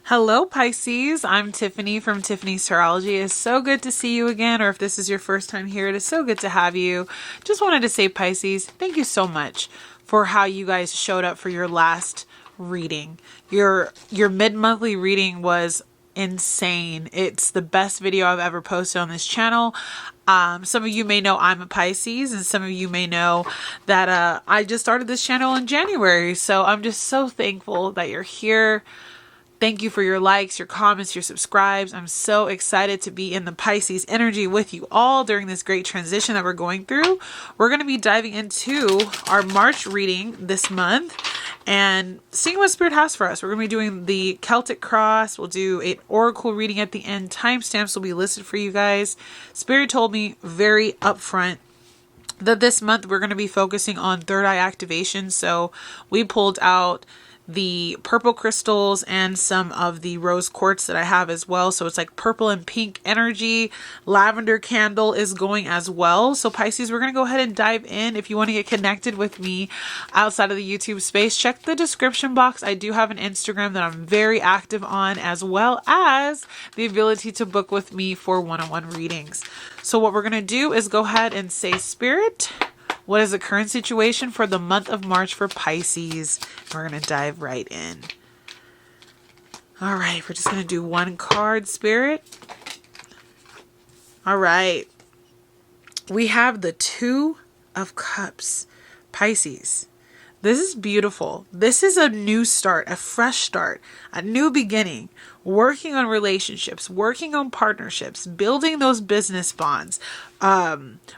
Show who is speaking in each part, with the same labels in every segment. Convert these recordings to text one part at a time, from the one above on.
Speaker 1: Hello Pisces, I'm Tiffany from tiffanystarology. It's so good to see you again, or if this is your first time here, it is so good to have you. Just wanted to say, Pisces, thank you so much for how you guys showed up for your last reading. Your mid-monthly reading was insane. It's the best video I've ever posted on this channel. Some of you may know I'm a Pisces, and some of you may know that I just started this channel in January. So I'm just so thankful that you're here. Thank you for your likes, your comments, your subscribes. I'm so excited to be in the Pisces energy with you all during this great transition that we're going through. We're going to be diving into our March reading this month and seeing what Spirit has for us. We're going to be doing the Celtic Cross. We'll do an oracle reading at the end. Timestamps will be listed for you guys. Spirit told me very upfront that this month we're going to be focusing on third eye activation. So we pulled out the purple crystals and some of the rose quartz that I have as well. So it's like purple and pink energy. Lavender candle is going as well. So Pisces, we're going to go ahead and dive in. If you want to get connected with me outside of the YouTube space, check the description box. I do have an Instagram that I'm very active on, as well as the ability to book with me for one-on-one readings. So what we're going to do is go ahead and say, Spirit, what is the current situation for the month of March for Pisces? We're going to dive right in. All right, we're just going to do one card, Spirit. All right. We have the Two of Cups, Pisces. This is beautiful. This is a new start, a fresh start, a new beginning, working on relationships, working on partnerships, building those business bonds,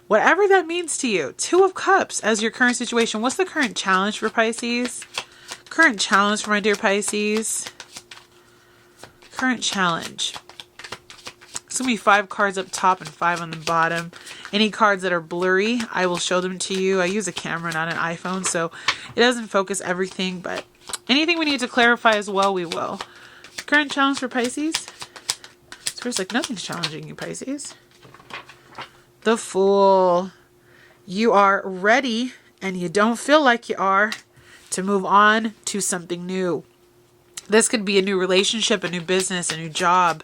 Speaker 1: whatever that means to you. Two of Cups as your current situation. What's the current challenge for Pisces? Current challenge for my dear Pisces. Current challenge. It's going to be 5 cards up top and 5 on the bottom. Any cards that are blurry, I will show them to you. I use a camera, not an iPhone, so it doesn't focus everything, but anything we need to clarify as well, we will. Current challenge for Pisces. It's first like nothing's challenging you, Pisces. The Fool. You are ready, and you don't feel like you are, to move on to something new. This could be a new relationship, a new business, a new job,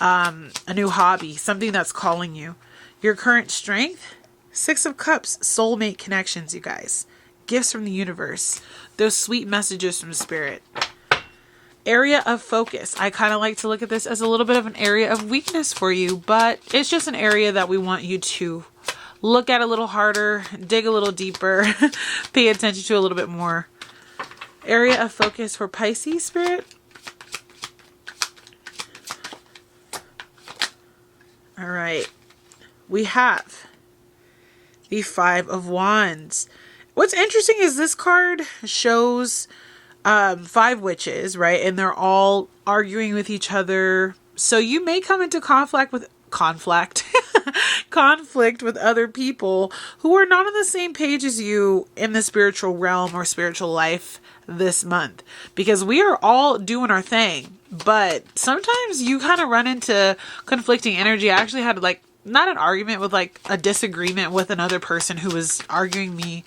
Speaker 1: a new hobby, something that's calling you. Your current strength, 6 of Cups, soulmate connections, you guys. Gifts from the universe. Those sweet messages from Spirit. Area of focus. I kind of like to look at this as a little bit of an area of weakness for you, but it's just an area that we want you to look at a little harder, dig a little deeper, pay attention to a little bit more. Area of focus for Pisces, Spirit. All right. We have the 5 of Wands. What's interesting is this card shows 5 witches, right? And they're all arguing with each other. So you may come into conflict with other people who are not on the same page as you in the spiritual realm or spiritual life this month, because we are all doing our thing, but sometimes you kind of run into conflicting energy. I actually had not an argument with a disagreement with another person who was arguing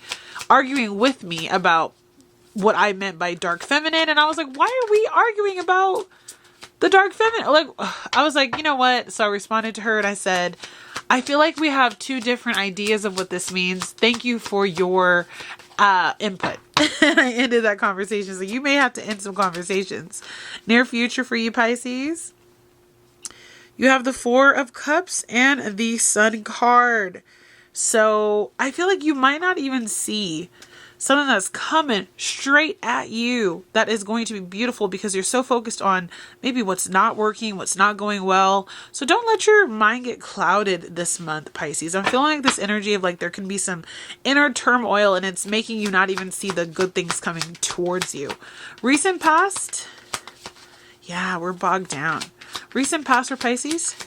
Speaker 1: with me about what I meant by dark feminine, and I was like, why are we arguing about the dark feminine? I was like, you know what? So I responded to her and I said, I feel like we have 2 different ideas of what this means. Thank you for your input. And I ended that conversation. So you may have to end some conversations. Near future for you, Pisces. You have the 4 of Cups and the Sun card. So I feel like you might not even see something that's coming straight at you that is going to be beautiful, because you're so focused on maybe what's not working, what's not going well. So don't let your mind get clouded this month, Pisces. I'm feeling like this energy of there can be some inner turmoil, and it's making you not even see the good things coming towards you. Recent past. Yeah, we're bogged down. Recent past for Pisces.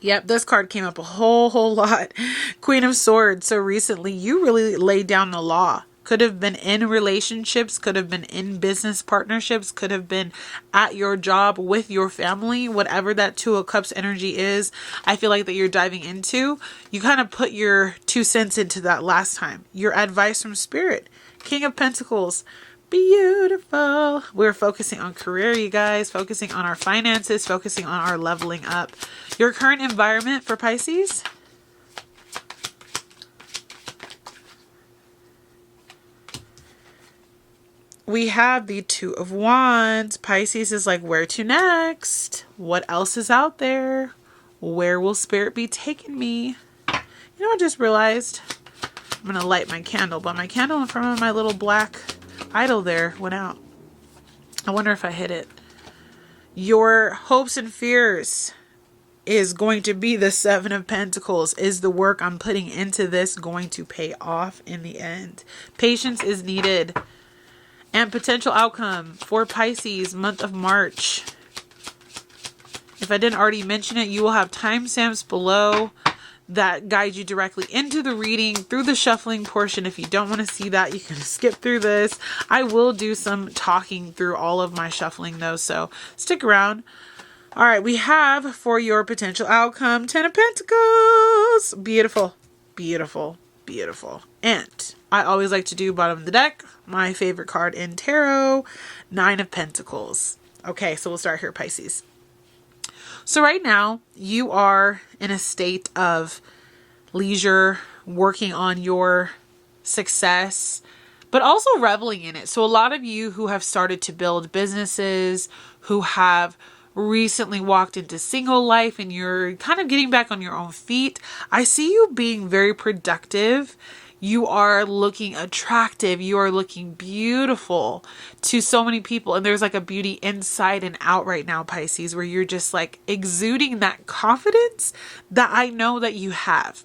Speaker 1: Yep, this card came up a whole lot. Queen of Swords. So recently you really laid down the law. Could have been in relationships, could have been in business partnerships, could have been at your job with your family, whatever that 2 of Cups energy is. I feel like that you're diving into. You kind of put your 2 cents into that last time. Your advice from Spirit. King of Pentacles. Beautiful. now we're focusing on career, you guys, focusing on our finances, focusing on our leveling up. Your current environment for Pisces? We have the Two of Wands. Pisces is like, where to next? What else is out there? Where will Spirit be taking me? You know, I just realized I'm going to light my candle, but my candle in front of my little black idol there went out. I wonder if I hit it. Your hopes and fears is going to be the Seven of Pentacles. Is the work I'm putting into this going to pay off in the end? Patience is needed. And potential outcome for Pisces, month of March. If I didn't already mention it, you will have timestamps below that guide you directly into the reading through the shuffling portion. If you don't want to see that, you can skip through this. I will do some talking through all of my shuffling though, so stick around. All right, we have for your potential outcome, Ten of Pentacles. Beautiful, beautiful, beautiful. And I always like to do bottom of the deck, my favorite card in tarot, Nine of Pentacles. Okay, so we'll start here, Pisces. So right now, you are in a state of leisure, working on your success, but also reveling in it. So a lot of you who have started to build businesses, who have recently walked into single life and you're kind of getting back on your own feet, I see you being very productive. You are looking attractive. You are looking beautiful to so many people. And there's like a beauty inside and out right now, Pisces, where you're just like exuding that confidence that I know that you have.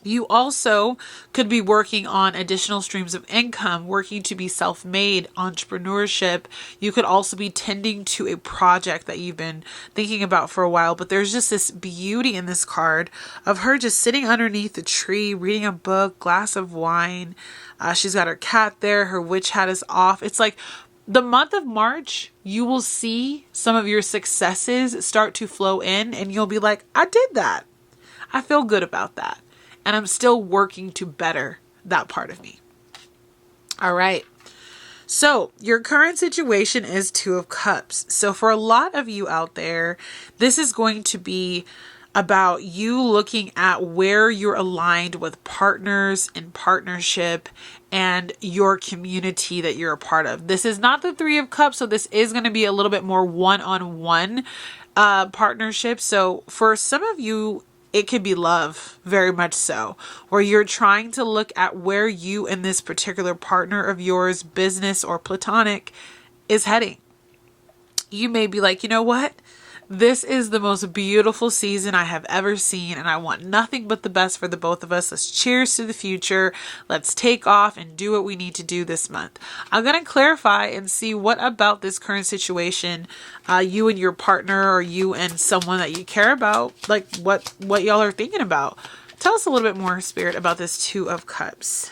Speaker 1: You also could be working on additional streams of income, working to be self-made, entrepreneurship. You could also be tending to a project that you've been thinking about for a while, but there's just this beauty in this card of her just sitting underneath a tree, reading a book, glass of wine. She's got her cat there. Her witch hat is off. It's like the month of March, you will see some of your successes start to flow in and you'll be like, I did that. I feel good about that. And I'm still working to better that part of me. All right. So your current situation is Two of Cups. So for a lot of you out there, this is going to be about you looking at where you're aligned with partners in partnership and your community that you're a part of. This is not the Three of Cups. So this is going to be a little bit more one-on-one partnership. So for some of you, it could be love, very much so, where you're trying to look at where you and this particular partner of yours, business or platonic, is heading. You may be like, you know what? This is the most beautiful season I have ever seen, and I want nothing but the best for the both of us. Let's cheers to the future. Let's take off and do what we need to do this month. I'm going to clarify and see what about this current situation, you and your partner or you and someone that you care about, like what y'all are thinking about. Tell us a little bit more, Spirit, about this Two of Cups.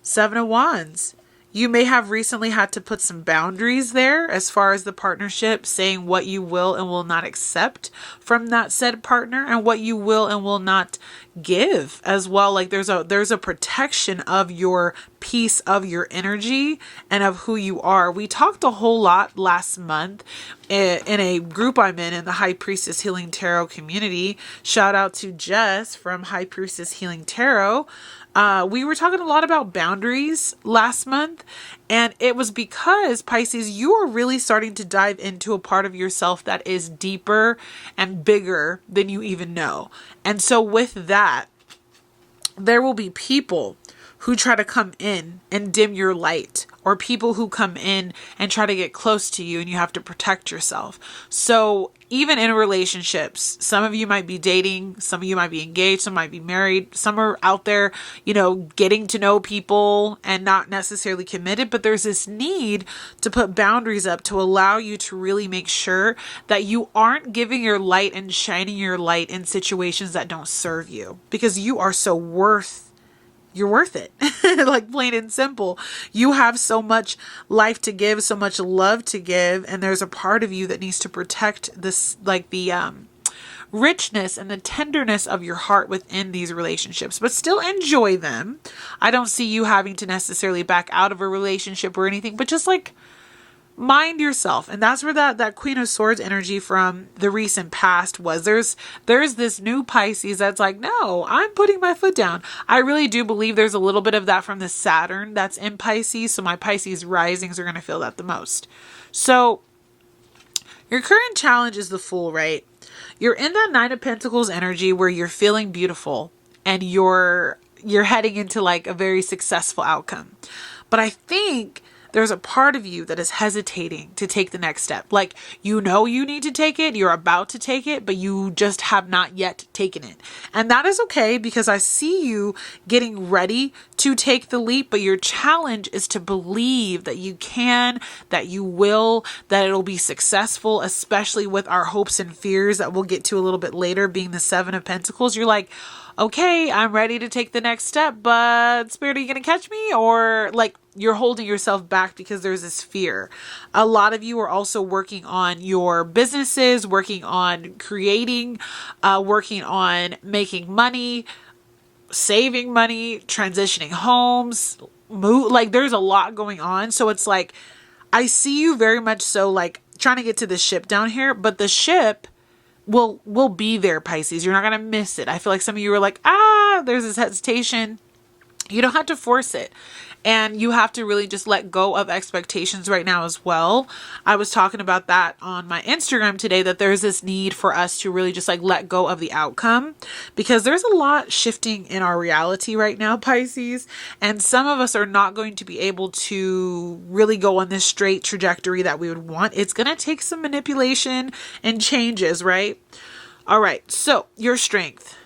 Speaker 1: Seven of Wands. You may have recently had to put some boundaries there as far as the partnership, saying what you will and will not accept from that said partner and what you will and will not give as well. Like there's a protection of your piece of your energy and of who you are. We talked a whole lot last month in a group I'm in the High Priestess Healing Tarot community. Shout out to Jess from High Priestess Healing Tarot. We were talking a lot about boundaries last month, and it was because, Pisces, you are really starting to dive into a part of yourself that is deeper and bigger than you even know. And so with that, there will be people who try to come in and dim your light, or people who come in and try to get close to you and you have to protect yourself. So even in relationships, some of you might be dating, some of you might be engaged, some might be married, some are out there, getting to know people and not necessarily committed, but there's this need to put boundaries up to allow you to really make sure that you aren't giving your light and shining your light in situations that don't serve you, because you are you're worth it. Like plain and simple. You have so much life to give, so much love to give. And there's a part of you that needs to protect this, like the richness and the tenderness of your heart within these relationships, but still enjoy them. I don't see you having to necessarily back out of a relationship or anything, but just like mind yourself. And that's where that Queen of Swords energy from the recent past was. There's this new Pisces that's like, no, I'm putting my foot down. I really do believe there's a little bit of that from the Saturn that's in Pisces. So my Pisces risings are going to feel that the most. So your current challenge is the Fool, right? You're in that Nine of Pentacles energy where you're feeling beautiful and you're heading into like a very successful outcome. But I think there's a part of you that is hesitating to take the next step. Like, you know you need to take it, you're about to take it, but you just have not yet taken it. And that is okay, because I see you getting ready to take the leap, but your challenge is to believe that you can, that you will, that it'll be successful, especially with our hopes and fears that we'll get to a little bit later, being the Seven of Pentacles. You're like, okay, I'm ready to take the next step, but Spirit, are you going to catch me? Or like, you're holding yourself back because there's this fear. A lot of you are also working on your businesses, working on creating, working on making money, saving money, transitioning homes, like there's a lot going on. So it's like, I see you very much so like trying to get to the ship down here, but the ship will be there, Pisces. You're not going to miss it. I feel like some of you are like, there's this hesitation. You don't have to force it. And you have to really just let go of expectations right now as well. I was talking about that on my Instagram today, that there's this need for us to really just like let go of the outcome, because there's a lot shifting in our reality right now, Pisces. And some of us are not going to be able to really go on this straight trajectory that we would want. It's going to take some manipulation and changes, right? All right. So your strength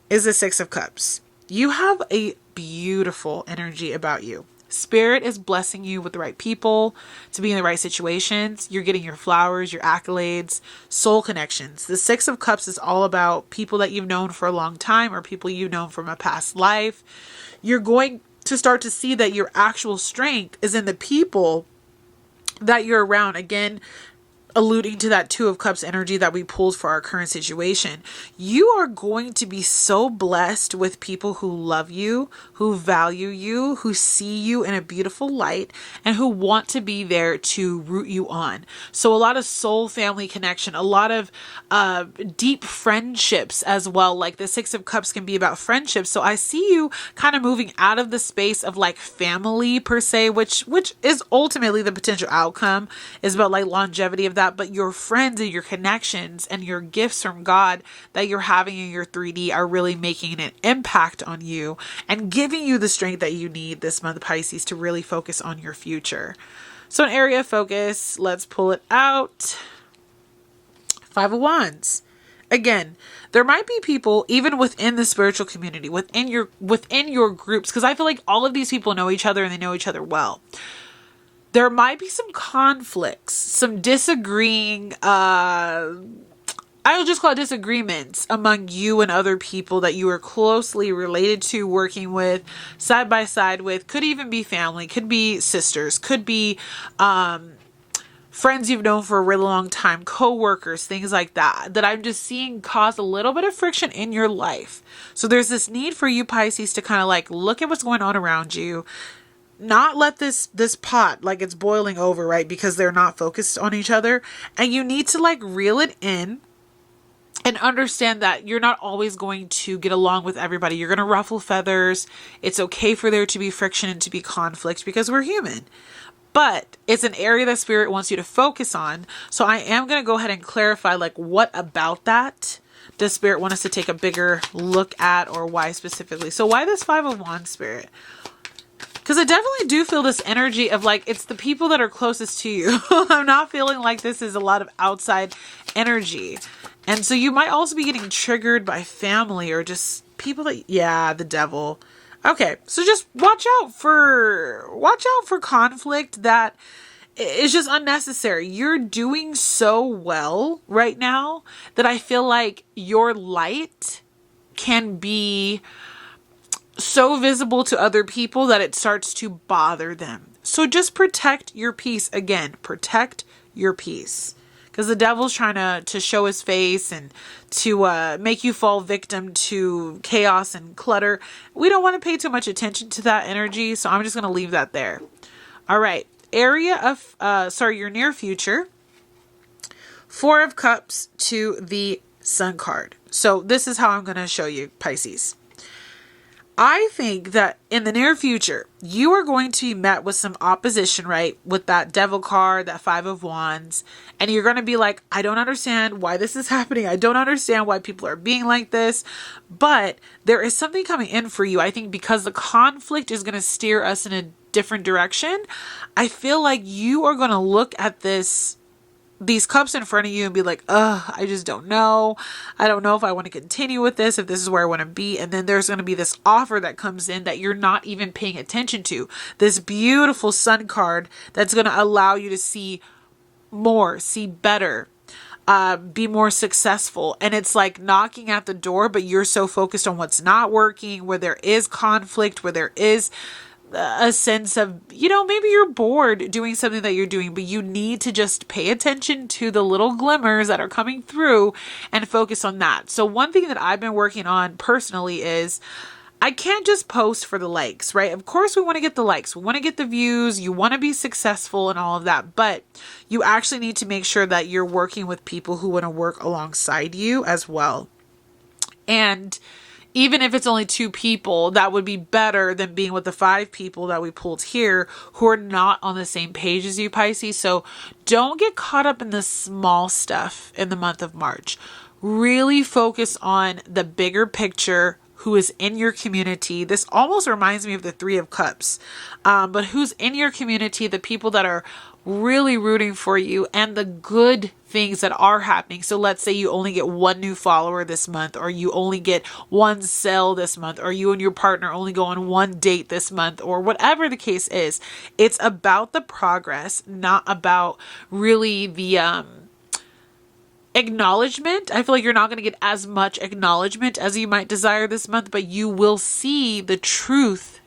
Speaker 1: is the Six of Cups. You have a beautiful energy about you. Spirit is blessing you with the right people to be in the right situations. You're getting your flowers, your accolades, soul connections. The Six of Cups is all about people that you've known for a long time or people you've known from a past life. You're going to start to see that your actual strength is in the people that you're around. Again, alluding to that Two of Cups energy that we pulled for our current situation. You are going to be so blessed with people who love you, who value you, who see you in a beautiful light, and who want to be there to root you on. So a lot of soul family connection, a lot of deep friendships as well. Like the Six of Cups can be about friendships. So I see you kind of moving out of the space of like family per se, which is ultimately the potential outcome, is about like longevity of that. But your friends and your connections and your gifts from God that you're having in your 3D are really making an impact on you and giving you the strength that you need this month, Pisces, to really focus on your future. So an area of focus, let's pull it out. Five of Wands. Again, there might be people even within the spiritual community, within your groups, because I feel like all of these people know each other and they know each other well. There might be some conflicts, some disagreeing, I'll just call it disagreements among you and other people that you are closely related to, working with, side by side with. Could even be family, could be sisters, could be friends you've known for a really long time, co-workers, things like that, that I'm just seeing cause a little bit of friction in your life. So there's this need for you, Pisces, to kind of like look at what's going on around you. Not let this pot, like it's boiling over, right? Because they're not focused on each other. And you need to like reel it in and understand that you're not always going to get along with everybody. You're going to ruffle feathers. It's okay for there to be friction and to be conflict because we're human. But it's an area that Spirit wants you to focus on. So I am going to go ahead and clarify like what about that does Spirit want us to take a bigger look at, or why specifically. So why this Five of Wands, Spirit? Because I definitely do feel this energy of like, it's the people that are closest to you. I'm not feeling like this is a lot of outside energy. And so you might also be getting triggered by family or just people that, the devil. Okay. So just watch out for conflict that is just unnecessary. You're doing so well right now that I feel like your light can be so visible to other people that it starts to bother them. So just protect your peace. Again, protect your peace. because the devil's trying to show his face and to make you fall victim to chaos and clutter. We don't want to pay too much attention to that energy, so I'm just going to leave that there. All right, area of your near future. 4 of Cups to the Sun card. So this is how I'm going to show you, Pisces. I think that in the near future, you are going to be met with some opposition, right? With that Devil card, that 5 of Wands. And you're going to be like, I don't understand why this is happening. I don't understand why people are being like this. But there is something coming in for you. I think because the conflict is going to steer us in a different direction. I feel like you are going to look at these cups in front of you and be like, I just don't know. I don't know if I want to continue with this, if this is where I want to be. And then there's going to be this offer that comes in that you're not even paying attention to. This beautiful Sun card that's going to allow you to see more, see better, be more successful. And it's like knocking at the door, but you're so focused on what's not working, where there is conflict, where there is a sense of, maybe you're bored doing something that you're doing, but you need to just pay attention to the little glimmers that are coming through and focus on that. So one thing that I've been working on personally is I can't just post for the likes, right? Of course, we want to get the likes. We want to get the views. You want to be successful and all of that, but you actually need to make sure that you're working with people who want to work alongside you as well. And even if it's only 2 people, that would be better than being with the 5 people that we pulled here who are not on the same page as you, Pisces. So don't get caught up in the small stuff in the month of March. Really focus on the bigger picture, who is in your community. This almost reminds me of the 3 of Cups, but who's in your community, the people that are really rooting for you and the good things that are happening. So let's say you only get 1 new follower this month, or you only get 1 sale this month, or you and your partner only go on 1 date this month, or whatever the case is. It's about the progress, not about really the acknowledgement. I feel like you're not going to get as much acknowledgement as you might desire this month, but you will see the truth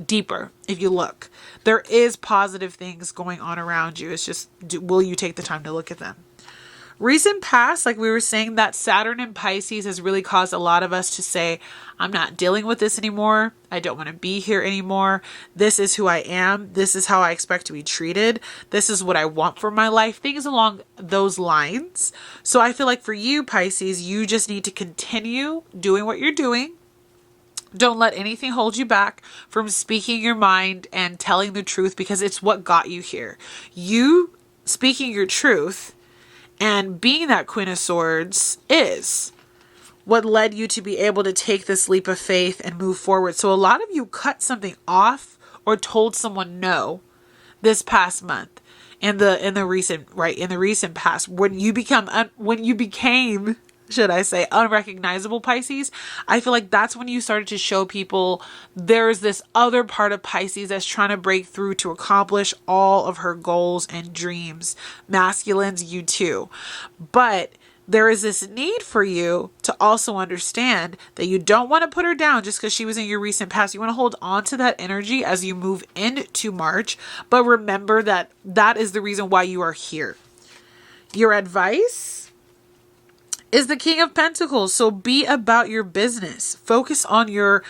Speaker 1: deeper if you look. There is positive things going on around you. It's just, will you take the time to look at them? Recent past, like we were saying, that Saturn in Pisces has really caused a lot of us to say, I'm not dealing with this anymore. I don't want to be here anymore. This is who I am. This is how I expect to be treated. This is what I want for my life. Things along those lines. So I feel like for you, Pisces, you just need to continue doing what you're doing. Don't let anything hold you back from speaking your mind and telling the truth, because it's what got you here. You speaking your truth and being that Queen of Swords is what led you to be able to take this leap of faith and move forward. So a lot of you cut something off or told someone no this past month in the recent past, when you became should I say, unrecognizable, Pisces. I feel like that's when you started to show people there's this other part of Pisces that's trying to break through to accomplish all of her goals and dreams. Masculines, you too. But there is this need for you to also understand that you don't want to put her down just because she was in your recent past. You want to hold on to that energy as you move into March. But remember that that is the reason why you are here. Your advice is the King of Pentacles. So be about your business. Focus on your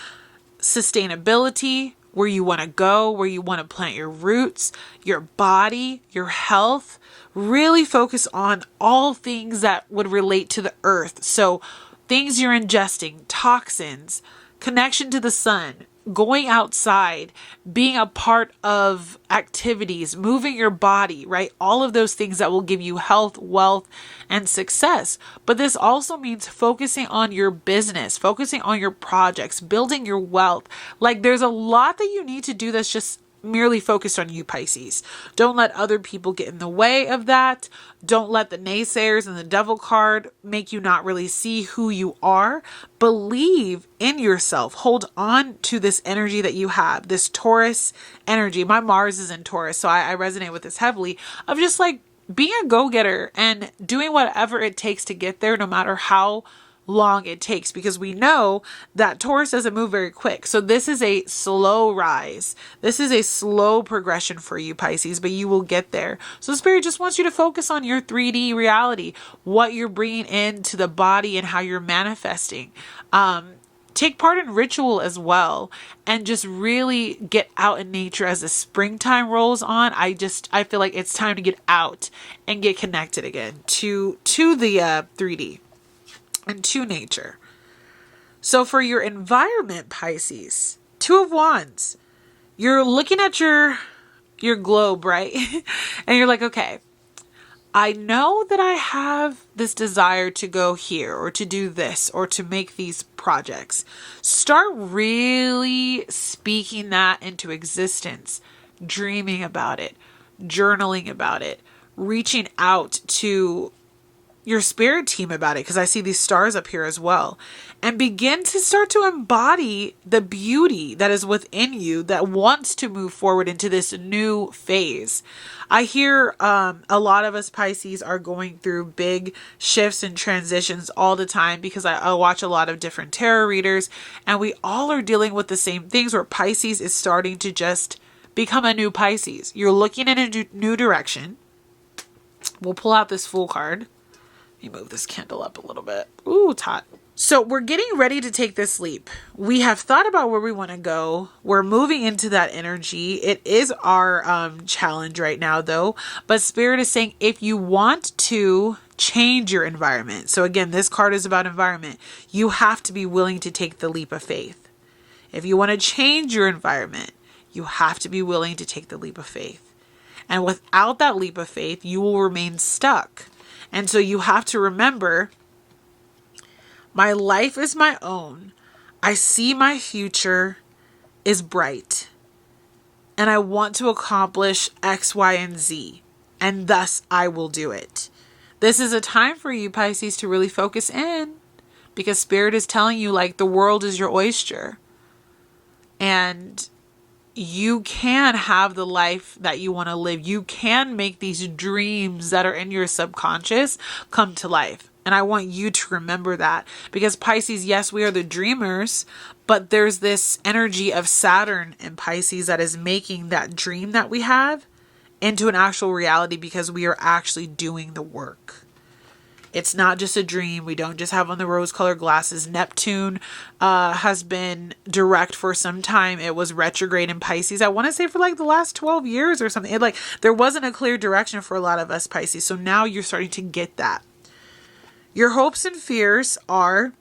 Speaker 1: sustainability, where you want to go, where you want to plant your roots, your body, your health. Really focus on all things that would relate to the earth. So things you're ingesting, toxins, connection to the sun, going outside, being a part of activities, moving your body, right? All of those things that will give you health, wealth, and success. But this also means focusing on your business, focusing on your projects, building your wealth. Like there's a lot that you need to do that's just merely focused on you, Pisces. Don't let other people get in the way of that. Don't let the naysayers and the devil card make you not really see who you are. Believe in yourself. Hold on to this energy that you have, this Taurus energy. My Mars is in Taurus, so I resonate with this heavily, of just like being a go-getter and doing whatever it takes to get there, no matter how long it takes, because we know that Taurus doesn't move very quick. So this is a slow rise. This is a slow progression for you, Pisces, but you will get there. So Spirit just wants you to focus on your 3D reality, what you're bringing into the body and how you're manifesting. Take part in ritual as well, and just really get out in nature as the springtime rolls on. I feel like it's time to get out and get connected again to the 3D and to nature. So for your environment, Pisces, 2 of Wands, you're looking at your globe, right? And you're like, okay, I know that I have this desire to go here or to do this or to make these projects. Start really speaking that into existence, dreaming about it, journaling about it, reaching out to your spirit team about it, because I see these stars up here as well, and begin to start to embody the beauty that is within you that wants to move forward into this new phase. I hear a lot of us Pisces are going through big shifts and transitions all the time, because I watch a lot of different tarot readers, and we all are dealing with the same things, where Pisces is starting to just become a new Pisces. You're looking in a new direction. We'll pull out this Fool card. Let me move this candle up a little bit. Ooh, it's hot. So we're getting ready to take this leap. We have thought about where we want to go. We're moving into that energy. It is our challenge right now, though. But Spirit is saying, if you want to change your environment. So again, this card is about environment. You have to be willing to take the leap of faith. If you want to change your environment, you have to be willing to take the leap of faith. And without that leap of faith, you will remain stuck. And so you have to remember, my life is my own. I see my future is bright. And I want to accomplish X, Y, and Z. And thus I will do it. This is a time for you, Pisces, to really focus in. Because Spirit is telling you, like, the world is your oyster. And you can have the life that you want to live. You can make these dreams that are in your subconscious come to life. And I want you to remember that, because Pisces, yes, we are the dreamers, but there's this energy of Saturn in Pisces that is making that dream that we have into an actual reality, because we are actually doing the work. It's not just a dream. We don't just have on the rose-colored glasses. Neptune has been direct for some time. It was retrograde in Pisces, I want to say for like the last 12 years or something. There wasn't a clear direction for a lot of us Pisces. So now you're starting to get that. Your hopes and fears are,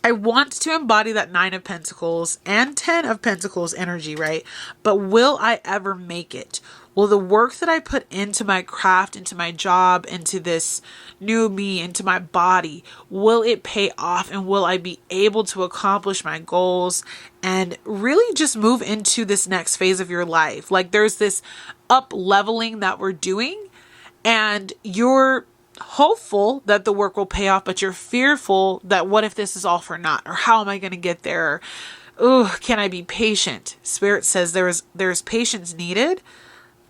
Speaker 1: I want to embody that 9 of Pentacles and 10 of Pentacles energy, right? But will I ever make it? Will the work that I put into my craft, into my job, into this new me, into my body, will it pay off? And will I be able to accomplish my goals and really just move into this next phase of your life? Like, there's this up leveling that we're doing, and you're hopeful that the work will pay off, but you're fearful that what if this is all for naught? Or how am I going to get there? Ooh, can I be patient? Spirit says there's patience needed.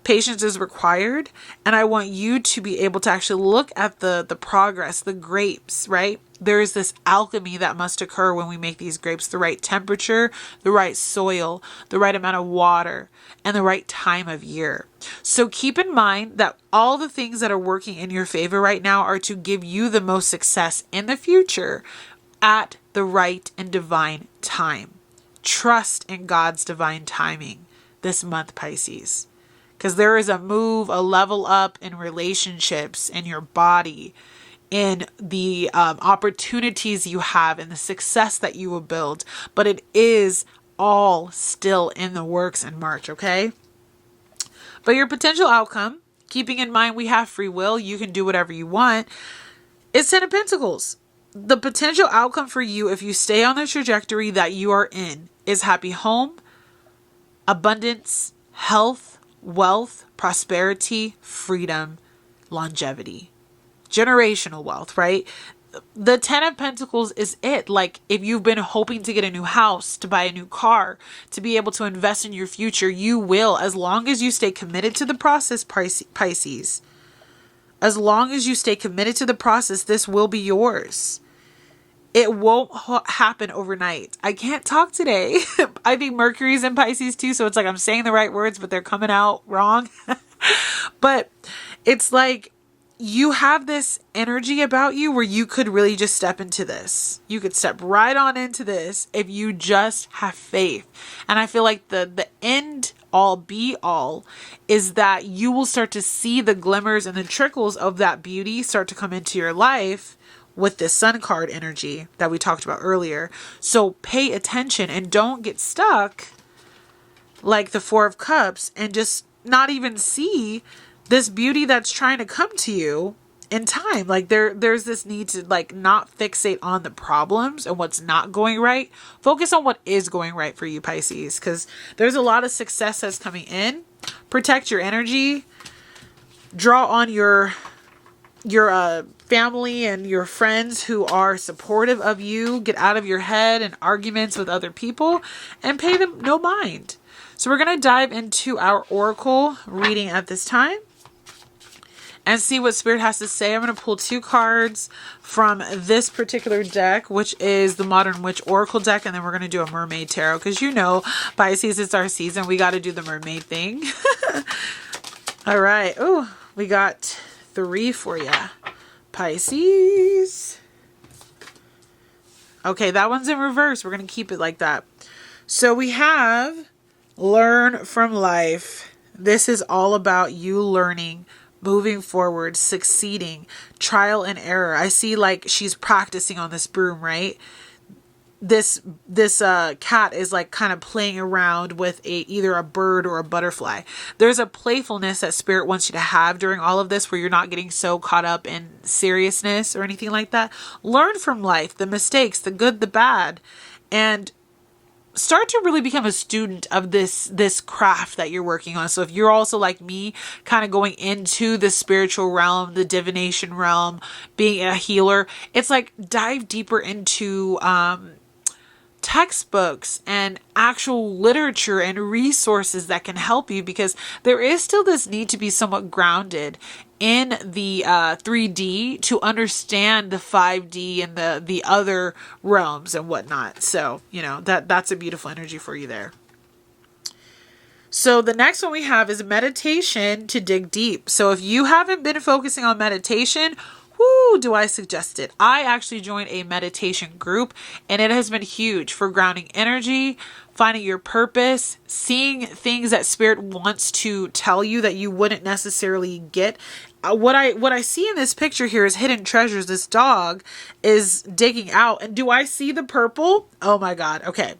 Speaker 1: Patience is required. And I want you to be able to actually look at the progress, the grapes, right? There is this alchemy that must occur when we make these grapes. The right temperature, the right soil, the right amount of water, and the right time of year. So keep in mind that all the things that are working in your favor right now are to give you the most success in the future at the right and divine time. Trust in God's divine timing this month, Pisces. Because there is a move, a level up in relationships, in your body, in the opportunities you have, and the success that you will build. But it is all still in the works in March, okay? But your potential outcome, keeping in mind we have free will, you can do whatever you want, is 10 of Pentacles. The potential outcome for you, if you stay on the trajectory that you are in, is happy home, abundance, health, wealth, prosperity, freedom, longevity, generational wealth, right? The 10 of Pentacles is it. Like, if you've been hoping to get a new house, to buy a new car, to be able to invest in your future, you will, as long as you stay committed to the process, Pisces. As long as you stay committed to the process, this will be yours. It won't happen overnight. I can't talk today. I think Mercury's in Pisces too, so it's like I'm saying the right words, but they're coming out wrong. But it's like you have this energy about you where you could really just step into this. You could step right on into this if you just have faith. And I feel like the end all be all is that you will start to see the glimmers and the trickles of that beauty start to come into your life with this Sun card energy that we talked about earlier. So pay attention and don't get stuck like the Four of Cups and just not even see this beauty that's trying to come to you in time. Like there's this need to like not fixate on the problems and what's not going right. Focus on what is going right for you, Pisces, because there's a lot of success that's coming in. Protect your energy. Draw on your family and your friends who are supportive of you. Get out of your head and arguments with other people and pay them no mind. So we're going to dive into our oracle reading at this time and see what Spirit has to say. I'm going to pull 2 cards from this particular deck, which is the Modern Witch Oracle deck, and then we're going to do a Mermaid Tarot because you know, Pisces, it's our season. We got to do the mermaid thing. All right. Oh, we got 3 for you, Pisces. Okay, that one's in reverse. We're going to keep it like that. So we have learn from life. This is all about you learning, moving forward, succeeding, trial and error. I see like she's practicing on this broom, right? This cat is like kind of playing around with either a bird or a butterfly. There's a playfulness that Spirit wants you to have during all of this where you're not getting so caught up in seriousness or anything like that. Learn from life, the mistakes, the good, the bad, and start to really become a student of this craft that you're working on. So if you're also like me, kind of going into the spiritual realm, the divination realm, being a healer, it's like dive deeper into textbooks and actual literature and resources that can help you, because there is still this need to be somewhat grounded in the 3D to understand the 5D and the other realms and whatnot. So, you know, that's a beautiful energy for you there. So the next one we have is meditation to dig deep. So if you haven't been focusing on meditation, whoo, do I suggest it? I actually joined a meditation group and it has been huge for grounding energy, finding your purpose, seeing things that Spirit wants to tell you that you wouldn't necessarily get. What I see in this picture here is hidden treasures. This dog is digging out. And do I see the purple? Oh my God. Okay.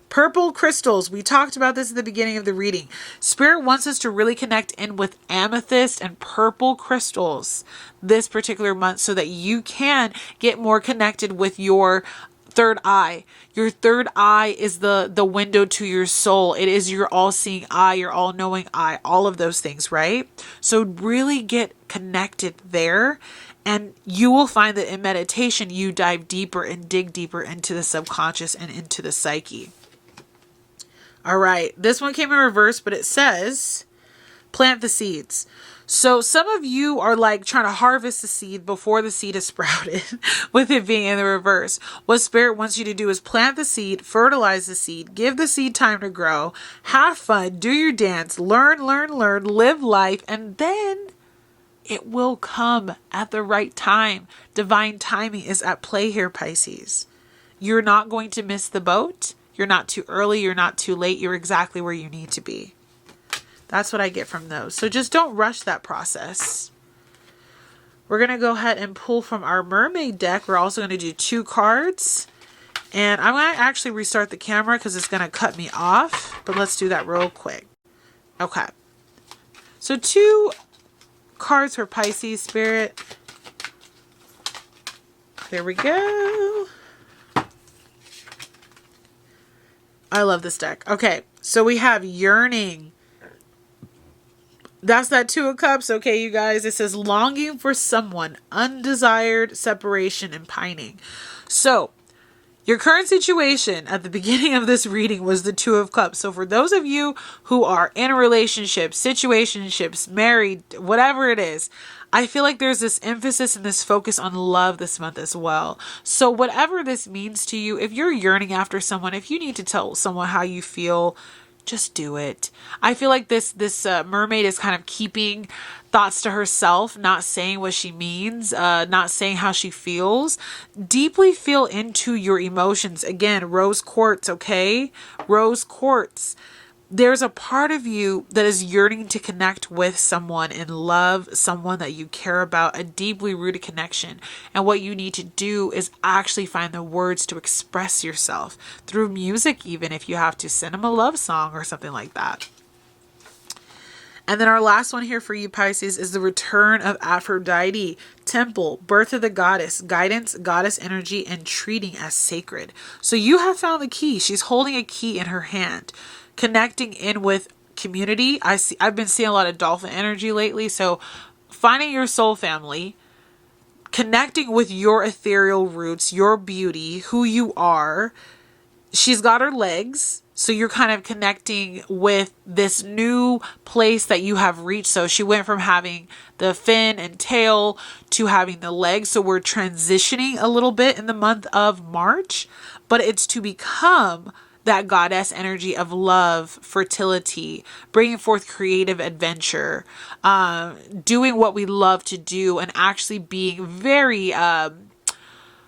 Speaker 1: Purple crystals. We talked about this at the beginning of the reading. Spirit wants us to really connect in with amethyst and purple crystals this particular month so that you can get more connected with your third eye. Your third eye is the window to your soul. It is your all-seeing eye, your all-knowing eye, all of those things, right? So really get connected there. And you will find that in meditation, you dive deeper and dig deeper into the subconscious and into the psyche. All right, this one came in reverse, but it says plant the seeds. So some of you are like trying to harvest the seed before the seed is sprouted with it being in the reverse. What Spirit wants you to do is plant the seed, fertilize the seed, give the seed time to grow, have fun, do your dance, learn, live life, and then it will come at the right time. Divine timing is at play here, Pisces. You're not going to miss the boat. You're not too early. You're not too late. You're exactly where you need to be. That's what I get from those. So just don't rush that process. We're going to go ahead and pull from our mermaid deck. We're also going to do 2 cards. And I'm going to actually restart the camera because it's going to cut me off. But let's do that real quick. Okay. So 2 cards for Pisces Spirit. There we go. I love this deck. Okay, so we have yearning. That's that 2 of Cups. Okay, you guys. It says longing for someone, undesired separation and pining. So Your current situation at the beginning of this reading was the Two of Cups. So for those of you who are in relationships, situationships, married, whatever it is, I feel like there's this emphasis and this focus on love this month as well. So whatever this means to you, if you're yearning after someone, if you need to tell someone how you feel, just do it. I feel like this mermaid is kind of keeping thoughts to herself, not saying what she means, not saying how she feels. Deeply feel into your emotions. Again, rose quartz, okay? Rose quartz. There's a part of you that is yearning to connect with someone in love, someone that you care about, a deeply rooted connection. And what you need to do is actually find the words to express yourself through music, even if you have to send them a love song or something like that. And then our last one here for you, Pisces, is the return of Aphrodite, temple, birth of the goddess, guidance, goddess energy, and treating as sacred. So you have found the key. She's holding a key in her hand, connecting in with community. I've been seeing a lot of dolphin energy lately. So finding your soul family, connecting with your ethereal roots, your beauty, who you are. She's got her legs. So you're kind of connecting with this new place that you have reached. So she went from having the fin and tail to having the legs. So we're transitioning a little bit in the month of March, but it's to become that goddess energy of love, fertility, bringing forth creative adventure, doing what we love to do, and actually being very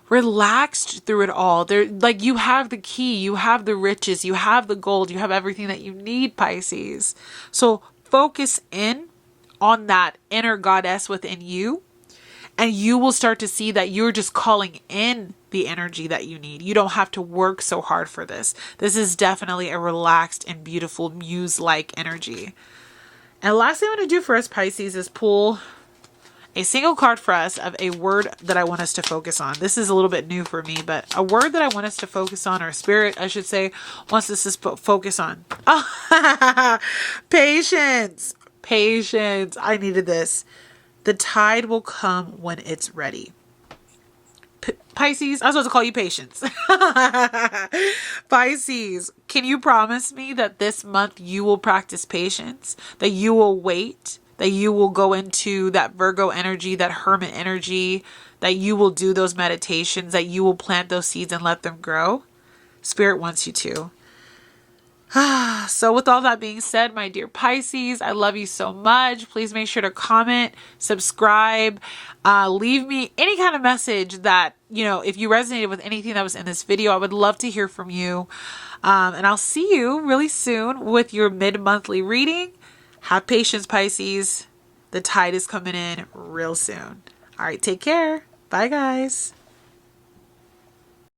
Speaker 1: relaxed through it all. There, like, you have the key, you have the riches, you have the gold, you have everything that you need, Pisces. So focus in on that inner goddess within you, and you will start to see that you're just calling in the energy that you need. You don't have to work so hard for this. This is definitely a relaxed and beautiful muse-like energy. And the last thing I'm going to do for us, Pisces, is pull a single card for us of a word that I want us to focus on. This is a little bit new for me, but a word that I want us to focus on, or spirit, I should say, wants us to focus on. Oh, patience. Patience. I needed this. The tide will come when it's ready. Pisces, I was supposed to call you Patience. Pisces, can you promise me that this month you will practice patience? That you will wait? That you will go into that Virgo energy, that Hermit energy? That you will do those meditations? That you will plant those seeds and let them grow? Spirit wants you to. So with all that being said, my dear Pisces, I love you so much. Please make sure to comment, subscribe, leave me any kind of message that, if you resonated with anything that was in this video. I would love to hear from you. And I'll see you really soon with your mid-monthly reading. Have patience, Pisces. The tide is coming in real soon. All right, take care. Bye, guys.